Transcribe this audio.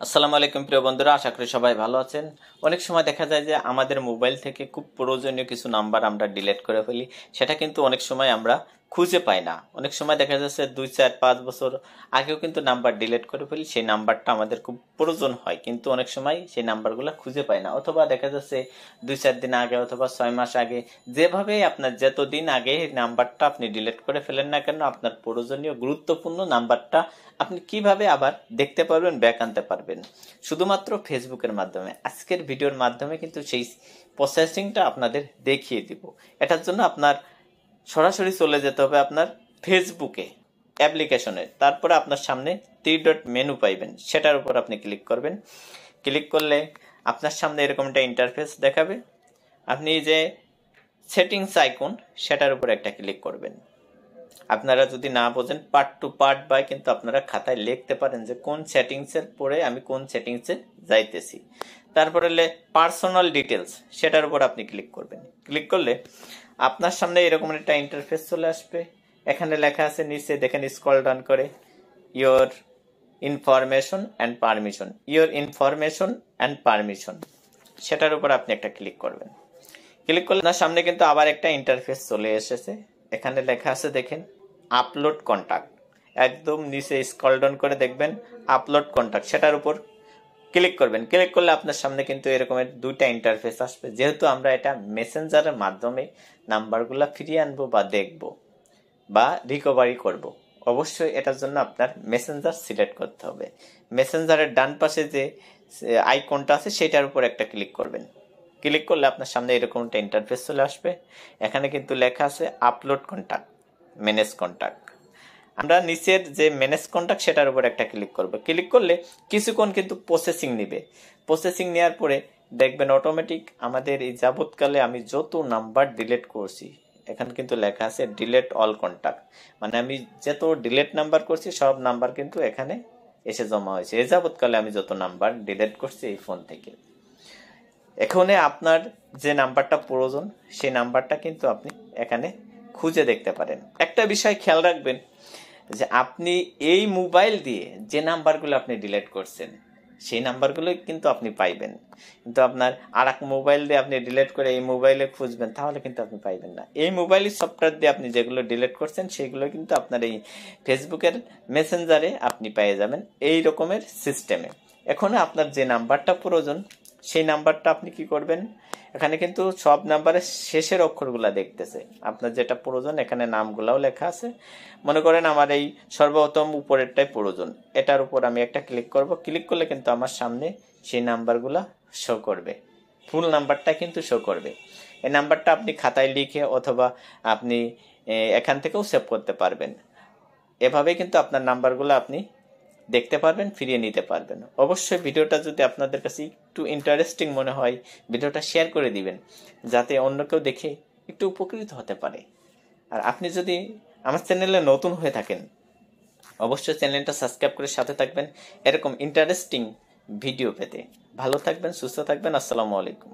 আসসালামু আলাইকুম প্রিয় বন্ধুরা, আশা করি সবাই ভালো আছেন। অনেক সময় দেখা যায় যে আমাদের মোবাইল থেকে খুব প্রয়োজনীয় কিছু নাম্বার আমরা ডিলিট করে ফেলি, সেটা কিন্তু অনেক সময় আমরা খুঁজে পাই না। অনেক সময় দেখা যাচ্ছে 2, 4, 5 বছর আগেও কিন্তু নাম্বার ডিলিট করে ফেলি, সেই নাম্বারটা আমাদের খুব প্রয়োজন হয়, কিন্তু অনেক সময় সেই নাম্বারগুলো খুঁজে পাই না। অথবা দেখা যাচ্ছে 2, 4 দিন আগে অথবা 6 মাস আগে, যেভাবে আপনার যতদিন আগে নাম্বারটা আপনি ডিলিট করে ফেলেন না কেন, আপনার প্রয়োজনীয় গুরুত্বপূর্ণ নাম্বারটা আপনি কিভাবে আবার দেখতে পারবেন, ব্যাক আনতে পারবেন শুধুমাত্র ফেসবুকের মাধ্যমে। আজকের ভিডিওর মাধ্যমে কিন্তু সেই প্রসেসিংটা আপনাদের দেখিয়ে দিব। এটার জন্য আপনার সরাসরি চলে যেতে হবে আপনার ফেসবুকে অ্যাপ্লিকেশনে। তারপরে আপনার সামনে 3 ডট মেনু পাইবেন, সেটার উপর আপনি ক্লিক করবেন। ক্লিক করলে আপনার সামনে এরকম একটা ইন্টারফেস দেখাবে। আপনি যে সেটিংস আইকন, সেটার উপর একটা ক্লিক করবেন। আপনারা যদি না বোঝেন, পার্ট টু পার্ট বাই কিন্তু আপনারা খাতায় লিখতে পারেন যে কোন সেটিংসের পরে আমি কোন সেটিংসে যাইতেছি। তারপরে পার্সোনাল ডিটেলস, সেটার উপর আপনি ক্লিক করবেন। ক্লিক করলে আপনার সামনে এরকম একটা ইন্টারফেস চলে আসবে। এখানে লেখা আছে, নিচে দেখেন স্ক্রল ডাউন করে, your information and permission, your information and permission, সেটার উপর আপনি একটা ক্লিক করবেন। ক্লিক করলে আপনার সামনে কিন্তু আবার একটা ইন্টারফেস চলে এসেছে। এখানে লেখা আছে দেখেন, আপলোড কন্টাক্ট। একদম নিচে স্ক্রল ডাউন করে দেখবেন আপলোড কন্টাক্ট, সেটার উপর ক্লিক করবেন। ক্লিক করলে আপনার সামনে কিন্তু এরকমের দুইটা ইন্টারফেস আসবে। যেহেতু আমরা এটা মেসেঞ্জারের মাধ্যমে নাম্বারগুলো ফিরিয়ে আনবো বা দেখবো বা রিকভারি করব, অবশ্যই এটার জন্য আপনার মেসেঞ্জার সিলেক্ট করতে হবে। মেসেঞ্জারের ডান পাশে যে আইকনটা আছে, সেটার উপর একটা ক্লিক করবেন। ক্লিক করলে আপনার সামনে এরকম একটা ইন্টারফেস চলে আসবে। এখানে কিন্তু লেখা আছে আপলোড কন্টাক্ট, ম্যানেজ কন্টাক্ট। আমরা নিচের যে ম্যানেজ কন্টাক্ট, সেটার উপর একটা ক্লিক করব। ক্লিক করলে কিছুক্ষণ কিন্তু প্রসেসিং নেবে। প্রসেসিং নেওয়ার পরে দেখবেন অটোমেটিক আমাদের এই যাবৎকালে আমি যত নাম্বার ডিলিট করছি, এখানে কিন্তু লেখা আছে ডিলিট অল কন্টাক্ট, মানে আমি যত ডিলিট নাম্বার করছি সব নাম্বার কিন্তু এখানে এসে জমা হয়েছে। এই যাবৎকালে আমি যত নাম্বার ডিলিট করছি এই ফোন থেকে, এখানে আপনার যে নাম্বারটা প্রয়োজন সেই নাম্বারটা কিন্তু আপনি এখানে খুঁজে দেখতে পারেন। একটা বিষয় খেয়াল রাখবেন যে আপনি এই মোবাইল দিয়ে যে নাম্বারগুলো আপনি ডিলিট করছেন, সেই নাম্বারগুলো কিন্তু আপনি পাইবেন। কিন্তু আপনার আর এক মোবাইল দিয়ে আপনি ডিলিট করে এই মোবাইলে খুঁজবেন, তাহলে কিন্তু আপনি পাইবেন না। এই মোবাইলের সফটওয়্যার দিয়ে আপনি যেগুলো ডিলিট করছেন, সেইগুলো কিন্তু আপনার এই ফেসবুকের মেসেঞ্জারে আপনি পেয়ে যাবেন এই রকমের সিস্টেমে। এখন আপনার যে নাম্বারটা প্রয়োজন, সেই নাম্বারটা আপনি কি করবেন, এখানে কিন্তু সব নাম্বারের শেষের অক্ষরগুলা দেখতেছে। আপনার যেটা প্রয়োজন এখানে নামগুলাও লেখা আছে। মনে করেন আমার এই সর্বপ্রথম উপরেরটাই প্রয়োজন, এটার উপর আমি একটা ক্লিক করব। ক্লিক করলে কিন্তু আমার সামনে সেই নাম্বারগুলা শো করবে, ফুল নাম্বারটা কিন্তু শো করবে। এই নাম্বারটা আপনি খাতায় লিখে অথবা আপনি এখান থেকেও সেভ করতে পারবেন। এভাবে কিন্তু আপনার নাম্বারগুলো আপনি দেখতে পারবেন, ফিরিয়ে নিতে পারবেন। অবশ্যই ভিডিওটা যদি আপনাদের কাছে একটু ইন্টারেস্টিং মনে হয়, ভিডিওটা শেয়ার করে দিবেন, যাতে অন্য কেউ দেখে একটু উপকৃত হতে পারে। আর আপনি যদি আমার চ্যানেলে নতুন হয়ে থাকেন, অবশ্যই চ্যানেলটা সাবস্ক্রাইব করে সাথে থাকবেন এরকম ইন্টারেস্টিং ভিডিও পেতে। ভালো থাকবেন, সুস্থ থাকবেন। আসসালামু আলাইকুম।